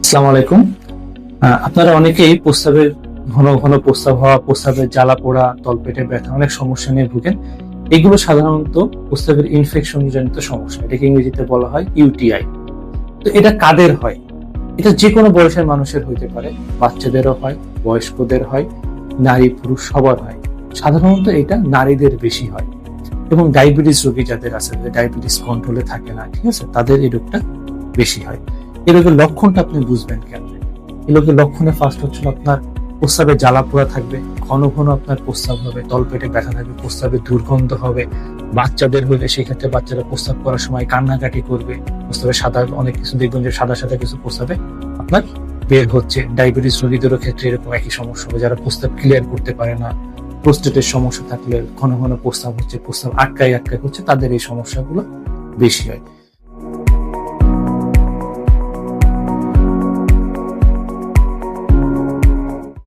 আসসালামু আলাইকুম। আপনারা অনেকেই প্রস্রাবের ঘন ঘন প্রস্রাব হওয়া, প্রস্রাবের জ্বালা পোড়া, তলপেটে ব্যথা অনেক সমস্যা নিয়ে ভুগেন। এগুলো সাধারণত প্রস্রাবের ইনফেকশন জনিত সমস্যা। এটাকে ইংরেজিতে বলা হয় ইউটিআই। তো এটা কাদের হয়? এটা যে কোনো বয়সের মানুষের হইতে পারে, বাচ্চাদেরও হয়, বয়স্কদের হয়, নারী পুরুষ সবার হয়। সাধারণত এটা নারীদের বেশি হয় এবং ডায়াবেটিস রোগী যাদের আছে, ডায়াবেটিস কন্ট্রোলে থাকে না, ঠিক আছে, তাদের এই রোগটা বেশি হয়। এই রোগের লক্ষণটা আপনি বুঝবেন কেমন? এই রোগের লক্ষণে ফার্স্ট হচ্ছে আপনার প্রস্রাবে জ্বালা পোড়া থাকবে, ঘন ঘন আপনার প্রস্রাব হবে, তলপেটে ব্যথা থাকবে, প্রস্রাবে দুর্গন্ধ হবে। বাচ্চাদের হলে সেক্ষেত্রে বাচ্চারা প্রস্রাব করার সময় কান্নাকাটি করবে। প্রস্রাবে সাদা অনেক কিছু দেখবেন যে সাদা সাদা কিছু প্রস্রাবে আপনার বের হচ্ছে। ডায়াবেটিস রোগীদেরও ক্ষেত্রে এরকম একই সমস্যা হবে, যারা প্রস্রাব ক্লিয়ার করতে পারে না, প্রোস্টেটের সমস্যা থাকলে ঘন ঘন প্রস্রাব হচ্ছে, প্রস্রাব আটকায় আটকায় হচ্ছে, তাদের এই সমস্যাগুলো বেশি হয়।